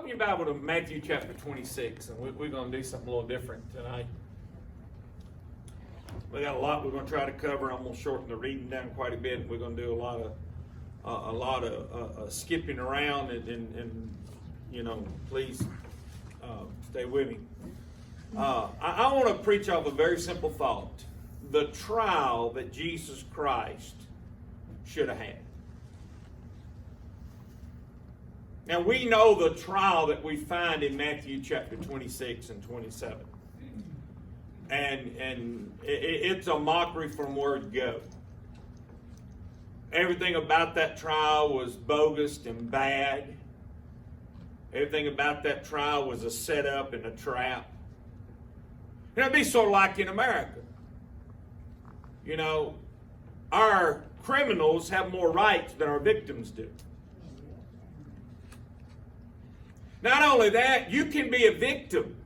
Open your Bible to Matthew chapter 26, and we're going to do something a little different tonight. We got a lot we're going to try to cover. I'm going to shorten the reading down quite a bit. We're going to do a lot of skipping around, and you know, please stay with me. I want to preach off a very simple thought: the trial that Jesus Christ should have had. Now, we know the trial that we find in Matthew chapter 26 and 27. And it's a mockery from word go. Everything about that trial was bogus and bad. Everything about that trial was a setup and a trap. And it'd be sort of like in America. You know, our criminals have more rights than our victims do. Not only that, you can be a victim.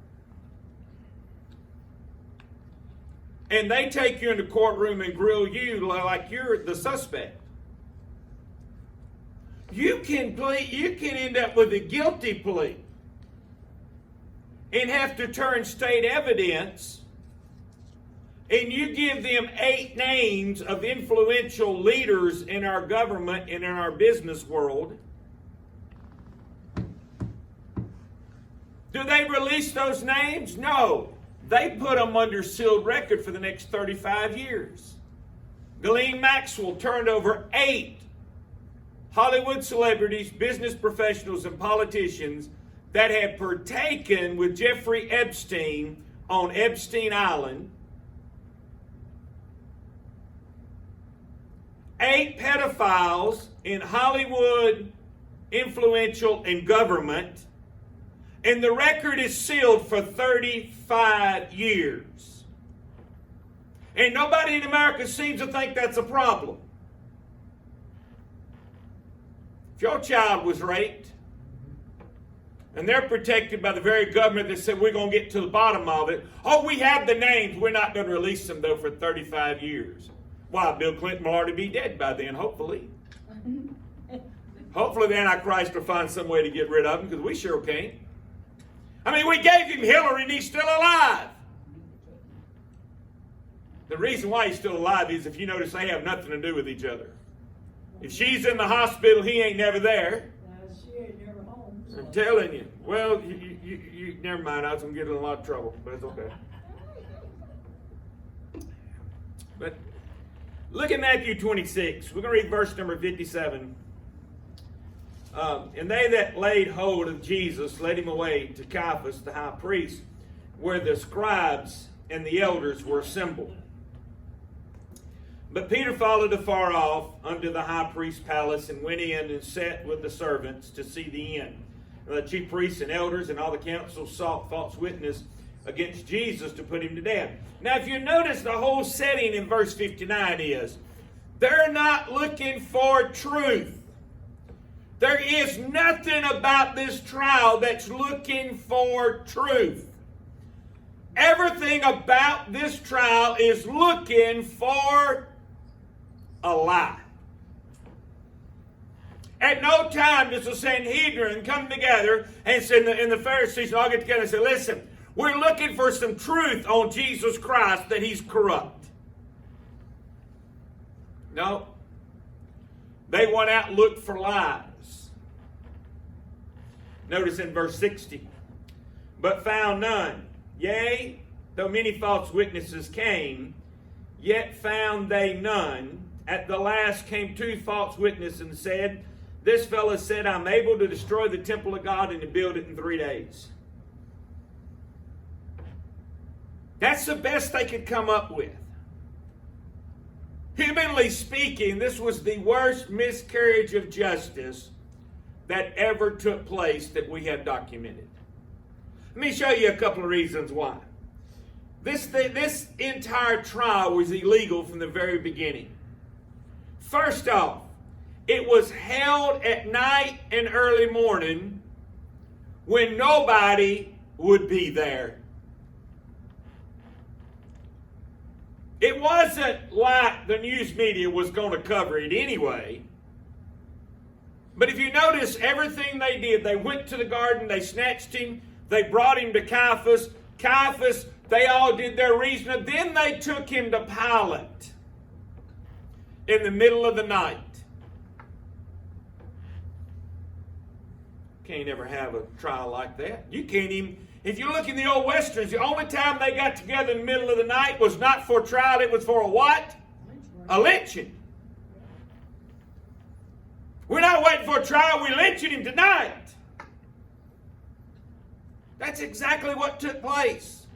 And they take you in the courtroom and grill you like you're the suspect. You can end up with a guilty plea and have to turn state evidence, and you give them 8 names of influential leaders in our government and in our business world. Do they release those names? No. They put them under sealed record for the next 35 years. Ghislaine Maxwell turned over 8 Hollywood celebrities, business professionals, and politicians that had partaken with Jeffrey Epstein on Epstein Island. 8 pedophiles in Hollywood, influential, and government. And the record is sealed for 35 years. And nobody in America seems to think that's a problem. If your child was raped, and they're protected by the very government that said we're going to get to the bottom of it, oh, we have the names, we're not going to release them, though, for 35 years. Why, Bill Clinton will already be dead by then, hopefully. Hopefully the Antichrist will find some way to get rid of him, because we sure can't. I mean, we gave him Hillary and he's still alive. The reason why he's still alive is, if you notice, they have nothing to do with each other. If she's in the hospital, he ain't never there. She ain't never home. So. I'm telling you. Well, you never mind. I was going to get in a lot of trouble, but it's okay. But look at Matthew 26. We're going to read verse number 57. And they that laid hold of Jesus led him away to Caiaphas, the high priest, where the scribes and the elders were assembled. But Peter followed afar off unto the high priest's palace, and went in and sat with the servants to see the end. And the chief priests and elders and all the council sought false witness against Jesus to put him to death. Now, if you notice, the whole setting in verse 59 is, they're not looking for truth. There is nothing about this trial that's looking for truth. Everything about this trial is looking for a lie. At no time does the Sanhedrin come together and say, and the Pharisees all get together and say, listen, we're looking for some truth on Jesus Christ, that he's corrupt. No. They went out and looked for lies. Notice in verse 60, but found none. Yea, though many false witnesses came, yet found they none. At the last came 2 false witnesses and said, this fellow said, I'm able to destroy the temple of God and to build it in 3 days. That's the best they could come up with. Humanly speaking, this was the worst miscarriage of justice that ever took place that we have documented. Let me show you a couple of reasons why. This entire trial was illegal from the very beginning. First off, it was held at night and early morning when nobody would be there. It wasn't like the news media was going to cover it anyway. But if you notice everything they did, they went to the garden, they snatched him, they brought him to Caiaphas. Caiaphas, they all did their reasoning. Then they took him to Pilate in the middle of the night. Can't ever have a trial like that. You can't even, if you look in the old Westerns, the only time they got together in the middle of the night was not for trial, it was for a what? A lynching. We're not waiting for a trial, we're lynching him tonight. That's exactly what took place.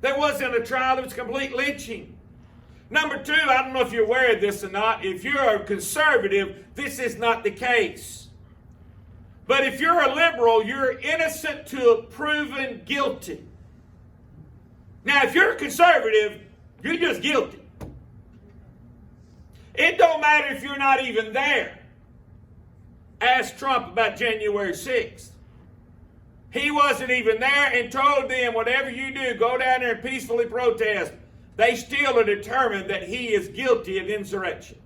There wasn't a trial, it was complete lynching. Number two, I don't know if you're aware of this or not. If you're a conservative, this is not the case. But if you're a liberal, you're innocent to proven guilty. Now, if you're a conservative, you're just guilty. It don't matter if you're not even there. Ask Trump about January 6th. He wasn't even there and told them, whatever you do, go down there and peacefully protest. They still are determined that he is guilty of insurrection.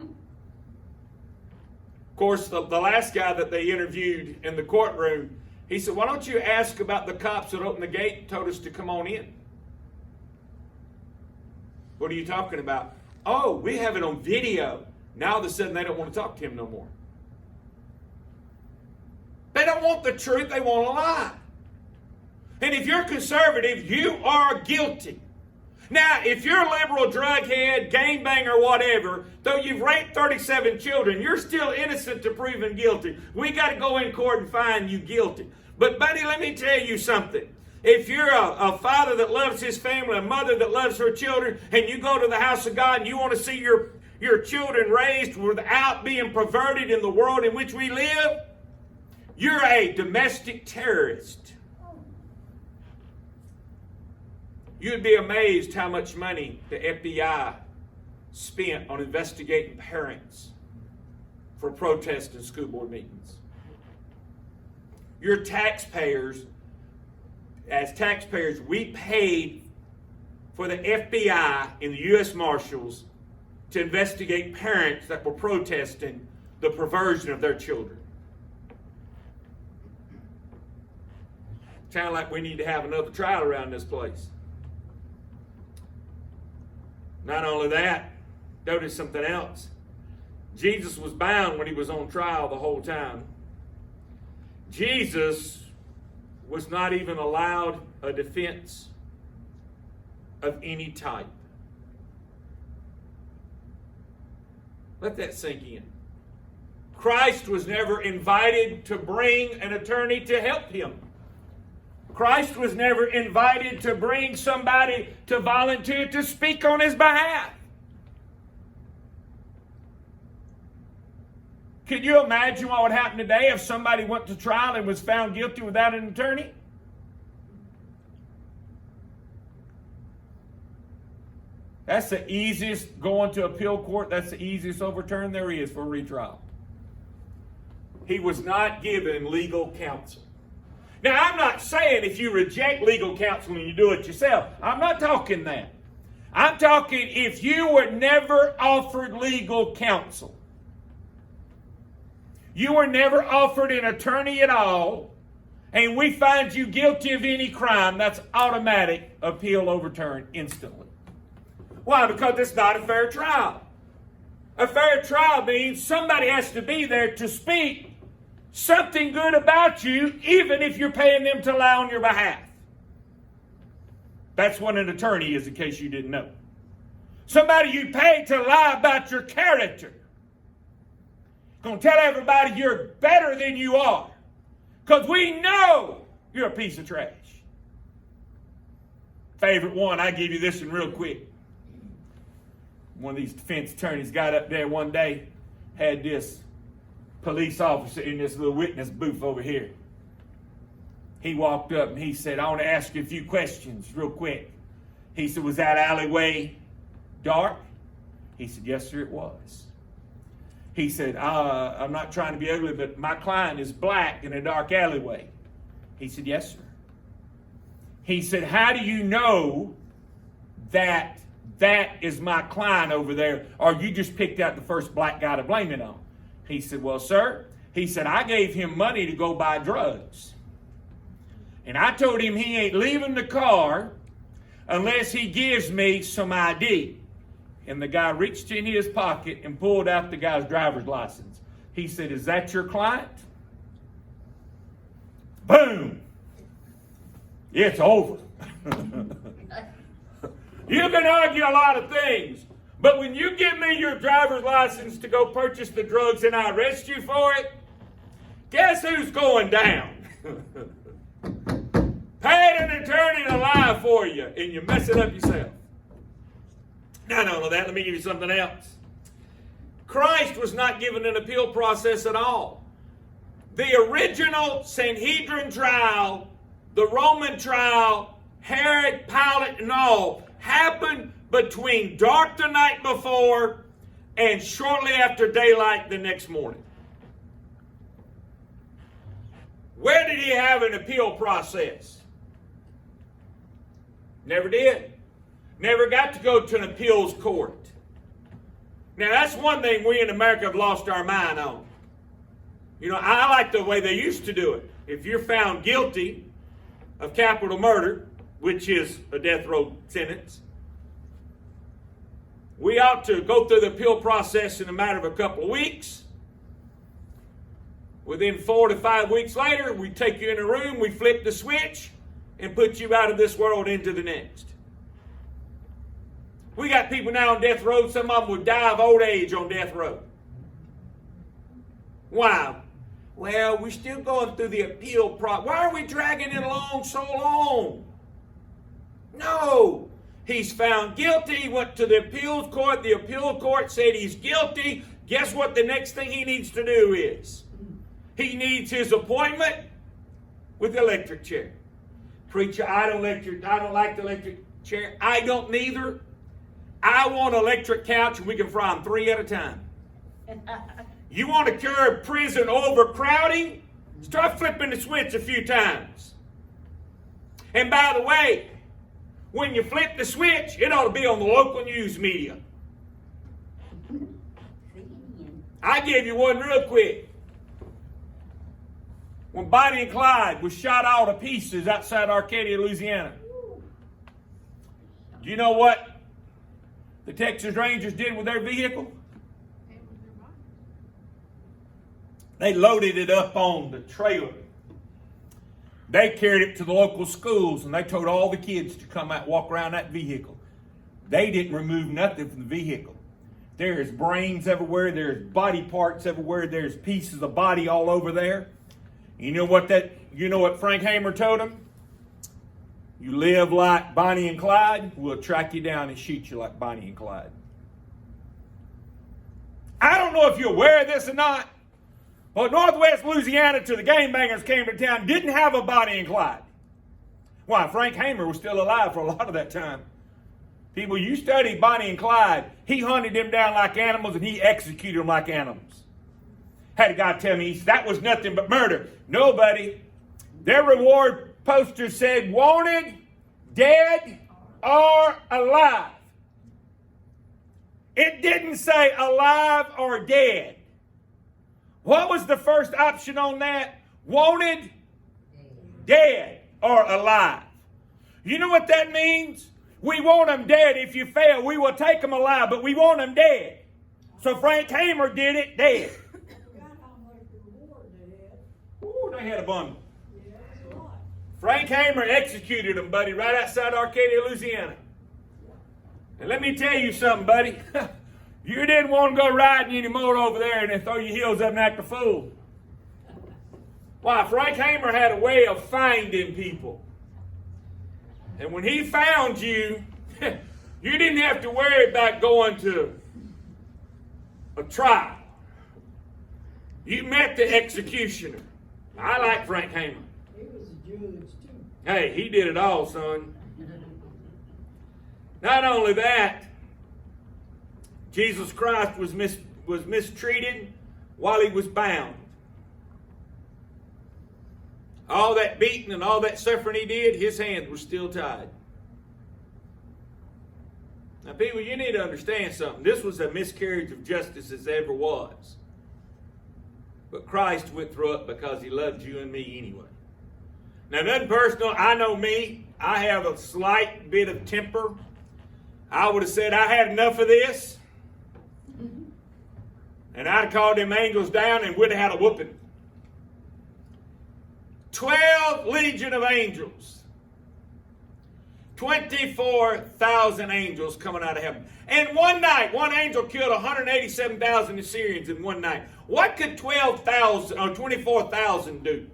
Of course, the last guy that they interviewed in the courtroom, he said, why don't you ask about the cops that opened the gate and told us to come on in? What are you talking about? Oh, we have it on video. Now all of a sudden they don't want to talk to him no more. They don't want the truth, they want a lie. And if you're conservative, you are guilty. Now, if you're a liberal, drug head, gangbanger, whatever, though you've raped 37 children, you're still innocent to proven guilty. We got to go in court and find you guilty. But, buddy, let me tell you something. If you're a father that loves his family, a mother that loves her children, and you go to the house of God and you want to see your children raised without being perverted in the world in which we live, you're a domestic terrorist. You'd be amazed how much money the FBI spent on investigating parents for protests and school board meetings. Your taxpayers, as taxpayers, we paid for the FBI and the U.S. Marshals to investigate parents that were protesting the perversion of their children. Sound like we need to have another trial around this place. Not only that, notice something else. Jesus was bound when he was on trial the whole time. Jesus was not even allowed a defense of any type. Let that sink in. Christ was never invited to bring an attorney to help him. Christ was never invited to bring somebody to volunteer to speak on his behalf. Could you imagine what would happen today if somebody went to trial and was found guilty without an attorney? That's the easiest, going to appeal court, that's the easiest overturn there is for retrial. He was not given legal counsel. Now, I'm not saying if you reject legal counsel and you do it yourself. I'm not talking that. I'm talking if you were never offered legal counsel. You were never offered an attorney at all, and we find you guilty of any crime, that's automatic appeal overturned instantly. Why? Because it's not a fair trial. A fair trial means somebody has to be there to speak something good about you, even if you're paying them to lie on your behalf. That's what an attorney is, in case you didn't know. Somebody you pay to lie about your character. Going to tell everybody you're better than you are. Because we know you're a piece of trash. Favorite one, I give you this one real quick. One of these defense attorneys got up there one day, had this police officer in this little witness booth over here. He walked up and he said, I want to ask you a few questions real quick. He said, was that alleyway dark? He said, yes, sir, it was. He said, I'm not trying to be ugly, but my client is black in a dark alleyway. He said, yes, sir. He said, how do you know that is my client over there, or you just picked out the first black guy to blame it on? He said, well, sir, He said, I gave him money to go buy drugs. And I told him he ain't leaving the car unless he gives me some ID. And the guy reached in his pocket and pulled out the guy's driver's license. He said, is that your client? Boom. It's over. You can argue a lot of things, but when you give me your driver's license to go purchase the drugs and I arrest you for it, guess who's going down? Paid an attorney to lie for you, and you mess it up yourself. Now, not only that, let me give you something else. Christ was not given an appeal process at all. The original Sanhedrin trial, the Roman trial, Herod, Pilate, and all, happened between dark the night before and shortly after daylight the next morning. Where did he have an appeal process? Never did. Never got to go to an appeals court. Now, that's one thing we in America have lost our mind on. You know, I like the way they used to do it. If you're found guilty of capital murder, which is a death row sentence, we ought to go through the appeal process in a matter of a couple of weeks. Within 4 to 5 weeks later, we take you in a room, we flip the switch, and put you out of this world into the next. We got people now on death row, some of them would die of old age on death row. Why? Well, we're still going through the appeal process. Why are we dragging it along so long? No. He's found guilty. He went to the appeals court. The appeal court said he's guilty. Guess what the next thing he needs to do is? He needs his appointment with the electric chair. Preacher, I don't like the electric chair. I don't neither. I want an electric couch and we can fry them 3 at a time. You want to cure prison overcrowding? Start flipping the switch a few times. And by the way, when you flip the switch, it ought to be on the local news media. I give you one real quick. When Bonnie and Clyde was shot all to pieces outside Arcadia, Louisiana, do you know what the Texas Rangers did with their vehicle? They loaded it up on the trailer. They carried it to the local schools and they told all the kids to come out and walk around that vehicle. They didn't remove nothing from the vehicle. There's brains everywhere. There's body parts everywhere. There's pieces of body all over there. You know what Frank Hamer told him? You live like Bonnie and Clyde, we'll track you down and shoot you like Bonnie and Clyde. I don't know if you're aware of this or not, but Northwest Louisiana, till the game bangers came to town, didn't have a Bonnie and Clyde. Why, Frank Hamer was still alive for a lot of that time. People, you study Bonnie and Clyde, he hunted them down like animals and he executed them like animals. Had a guy tell me, that was nothing but murder. Nobody. Their reward poster said, wanted, dead, or alive. It didn't say alive or dead. What was the first option on that? Wanted, dead, or alive. You know what that means? We want them dead. If you fail, we will take them alive, but we want them dead. So Frank Hamer did it dead. Ooh, they had a bundle. Frank Hamer executed them, buddy, right outside Arcadia, Louisiana. And let me tell you something, buddy. You didn't want to go riding anymore over there and then throw your heels up and act a fool. Why, Frank Hamer had a way of finding people. And when he found you, you didn't have to worry about going to a trial. You met the executioner. I like Frank Hamer. He was a judge too. Hey, he did it all, son. Not only that, Jesus Christ was mistreated while he was bound. All that beating and all that suffering he did, his hands were still tied. Now, people, you need to understand something. This was a miscarriage of justice as there ever was. But Christ went through it because he loved you and me anyway. Now, nothing personal. I know me. I have a slight bit of temper. I would have said I had enough of this. And I'd have called them angels down and we'd have had a whooping. 12 legion of angels. 24,000 angels coming out of heaven. And one night, one angel killed 187,000 Assyrians in one night. What could 12,000 or 24,000 do?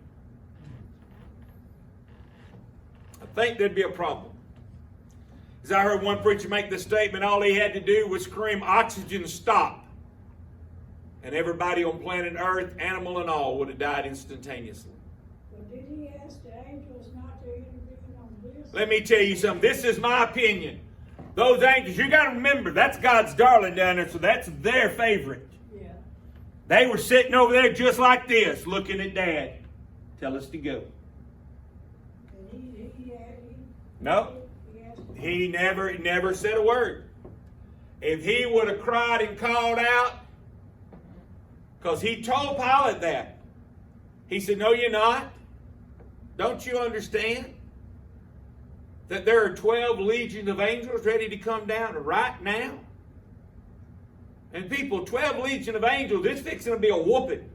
I think there'd be a problem. As I heard one preacher make this statement, all he had to do was scream, "Oxygen, stop." And everybody on planet Earth, animal and all, would have died instantaneously. But did he ask the angels not to intervene on this? Let me tell you something. This is my opinion. Those angels, you got to remember, that's God's darling down there, so that's their favorite. Yeah. They were sitting over there just like this, looking at Dad. Tell us to go. And No. he asked He never said a word. If he would have cried and called out, because he told Pilate that. He said, "No, you're not. Don't you understand that there are 12 legions of angels ready to come down right now?" And people, 12 legions of angels, it's fixing to be a whooping.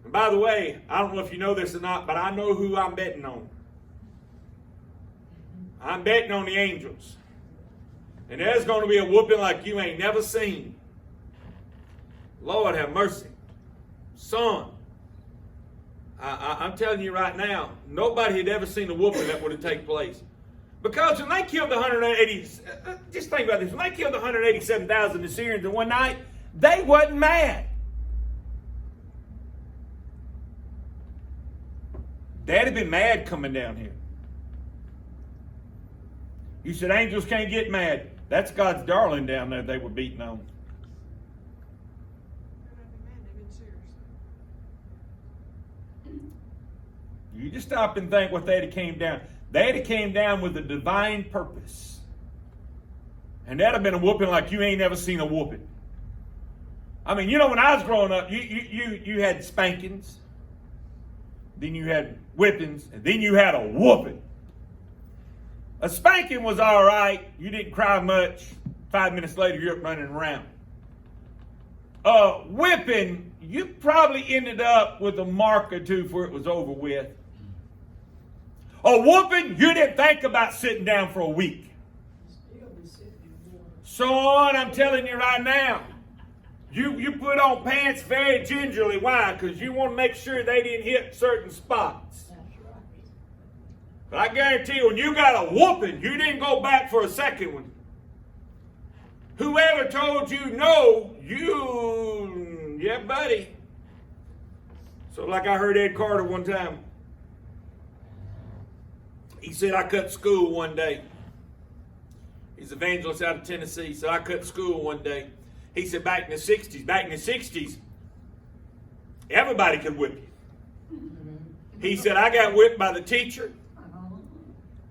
And by the way, I don't know if you know this or not, but I know who I'm betting on. I'm betting on the angels. And there's going to be a whooping like you ain't never seen. Lord have mercy. Son, I'm telling you right now, nobody had ever seen a whooping that would have taken place. Because when they killed the 180, just think about this, when they killed the 187,000 Assyrians in one night, they wasn't mad. They'd have been mad coming down here. You said angels can't get mad. That's God's darling down there they were beating on. You just stop and think what they'd have came down. They'd have came down with a divine purpose. And that'd have been a whooping like you ain't never seen a whooping. I mean, you know, when I was growing up, you had spankings. Then you had whippings. And then you had a whooping. A spanking was all right. You didn't cry much. 5 minutes later, you're up running around. Whipping, you probably ended up with a mark or two before it was over with. A whooping, you didn't think about sitting down for a week. still be sitting in water. Son, I'm telling you right now, you put on pants very gingerly. Why? Because you want to make sure they didn't hit certain spots. That's right. But I guarantee you, when you got a whooping, you didn't go back for a second one. Whoever told you no, yeah, buddy. So like I heard Ed Carter one time. He said, I cut school one day. He's an evangelist out of Tennessee. He said, I cut school one day. He said, back in the 60s, everybody could whip you. He said, I got whipped by the teacher.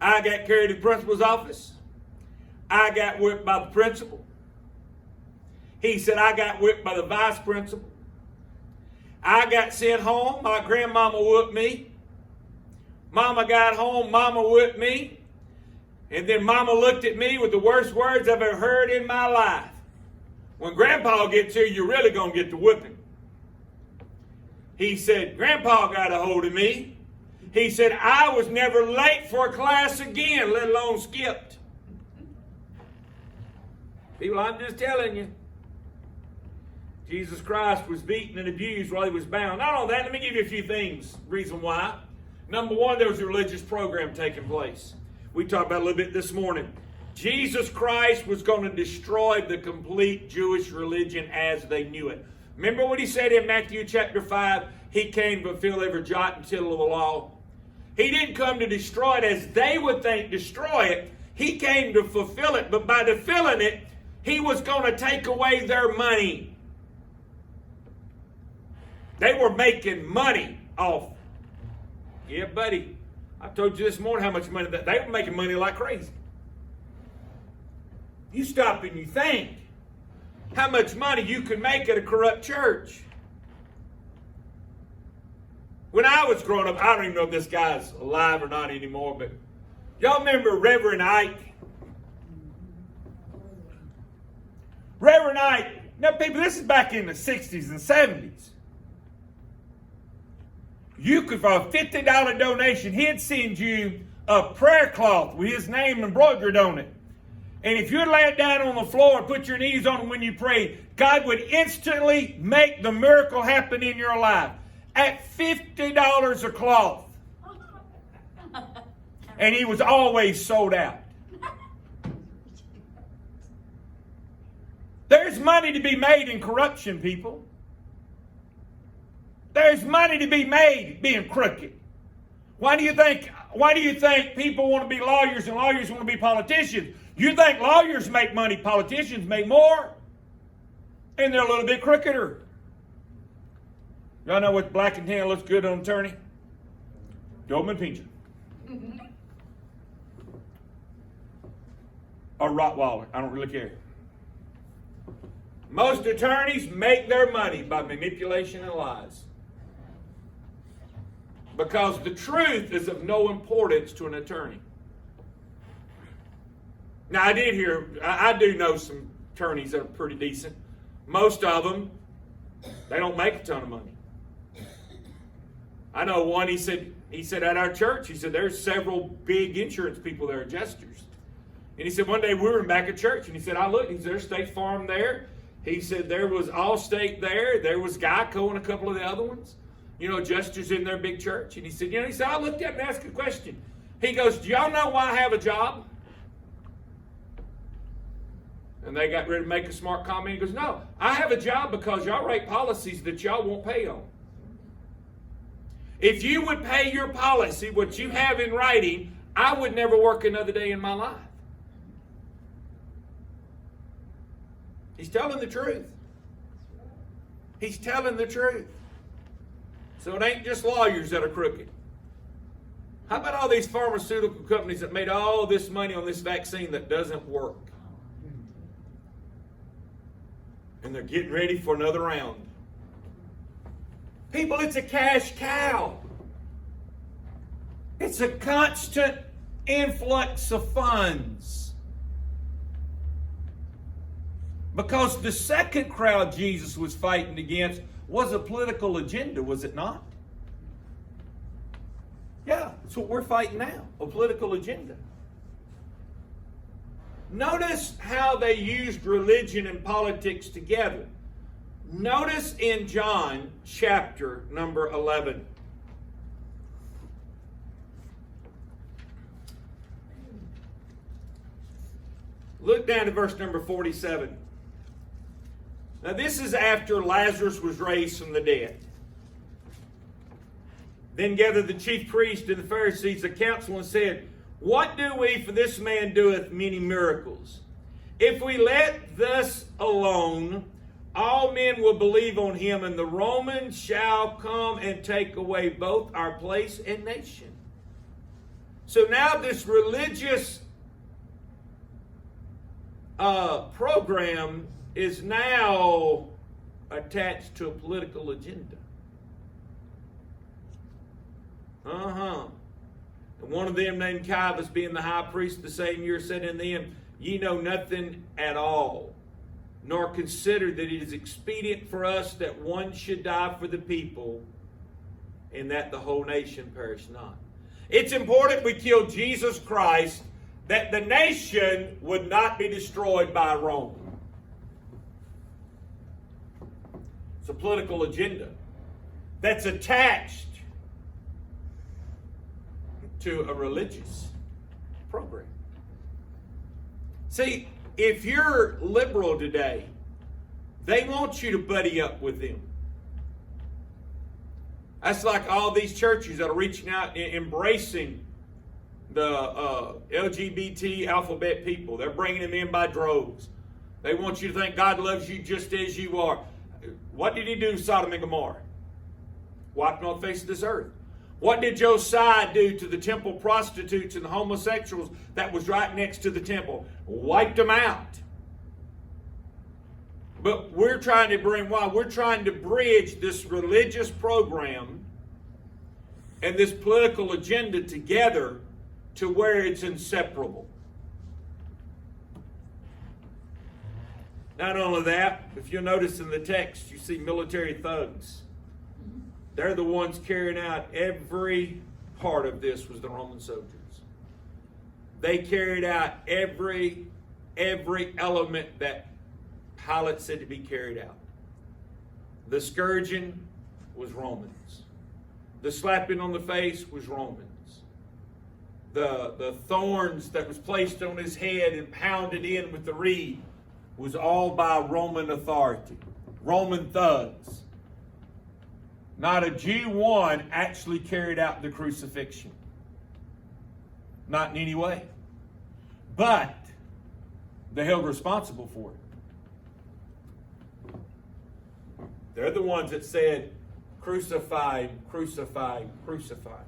I got carried to the principal's office. I got whipped by the principal. He said, I got whipped by the vice principal. I got sent home. My grandmama whooped me. Mama got home. Mama whipped me. And then Mama looked at me with the worst words I've ever heard in my life. When Grandpa gets here, you're really going to get the whipping. He said, Grandpa got a hold of me. He said, I was never late for a class again, let alone skipped. People, I'm just telling you. Jesus Christ was beaten and abused while he was bound. Not only that, let me give you a few things, reason why. Number one, there was a religious program taking place. We talked about it a little bit this morning. Jesus Christ was going to destroy the complete Jewish religion as they knew it. Remember what he said in Matthew chapter 5? He came to fulfill every jot and tittle of the law. He didn't come to destroy it as they would think, destroy it. He came to fulfill it, but by fulfilling it, he was going to take away their money. They were making money off. Yeah, buddy. I told you this morning how much money that they were making money like crazy. You stop and you think how much money you could make at a corrupt church. When I was growing up, I don't even know if this guy's alive or not anymore, but y'all remember Reverend Ike? Reverend Ike, now people, this is back in the 60s and 70s. You could, for a $50 donation, he'd send you a prayer cloth with his name embroidered on it. And if you'd lay it down on the floor and put your knees on it when you pray, God would instantly make the miracle happen in your life. At $50 a cloth. And he was always sold out. There's money to be made in corruption, people. There's money to be made being crooked. Why do you think people want to be lawyers and lawyers want to be politicians? You think lawyers make money, politicians make more? And they're a little bit crookeder. Y'all know what black and tan looks good on an attorney? Doberman Pinscher. Or Rottweiler. I don't really care. Most attorneys make their money by manipulation and lies. Because the truth is of no importance to an attorney. Now, I do know some attorneys that are pretty decent. Most of them, they don't make a ton of money. I know one, he said at our church, he said there's several big insurance people that are adjusters. And he said one day we were back at church, and he said, I looked, he said, there's State Farm there. He said there was Allstate there. There was Geico and a couple of the other ones. You know, adjusters in their big church. And he said, I looked at him and asked a question. He goes, do y'all know why I have a job? And they got ready to make a smart comment. He goes, no, I have a job because y'all write policies that y'all won't pay on. If you would pay your policy, what you have in writing, I would never work another day in my life. He's telling the truth. He's telling the truth. So it ain't just lawyers that are crooked. How about all these pharmaceutical companies that made all this money on this vaccine that doesn't work? And they're getting ready for another round. People, it's a cash cow. It's a constant influx of funds. Because the second crowd Jesus was fighting against was a political agenda, was it not? Yeah, that's what we're fighting now, a political agenda. Notice how they used religion and politics together. Notice in John chapter number 11. Look down to verse number 47. Now this is after Lazarus was raised from the dead. Then gathered the chief priests and the Pharisees, the council, and said, what do we, for this man doeth many miracles? If we let thus alone, all men will believe on him, and the Romans shall come and take away both our place and nation. So now this religious program is now attached to a political agenda. And one of them named Caiaphas, being the high priest the same year, said unto them, ye know nothing at all, nor consider that it is expedient for us that one should die for the people, and that the whole nation perish not. It's important we kill Jesus Christ, that the nation would not be destroyed by Rome. It's a political agenda that's attached to a religious program. See, if you're liberal today, they want you to buddy up with them. That's like all these churches that are reaching out and embracing the LGBT alphabet people. They're bringing them in by droves. They want you to think God loves you just as you are. What did he do to Sodom and Gomorrah? Wiped them off the face of this earth. What did Josiah do to the temple prostitutes and the homosexuals that was right next to the temple? Wiped them out. But we're trying to bring, why? We're trying to bridge this religious program and this political agenda together to where it's inseparable. Not only that, if you'll notice in the text, you see military thugs. They're the ones carrying out every part of this was the Roman soldiers. They carried out every element that Pilate said to be carried out. The scourging was Romans. The slapping on the face was Romans. The thorns that was placed on his head and pounded in with the reed was all by Roman authority. Roman thugs. Not a Jew one actually carried out the crucifixion. Not in any way. But they're held responsible for it. They're the ones that said, crucify him, crucify him, crucify him.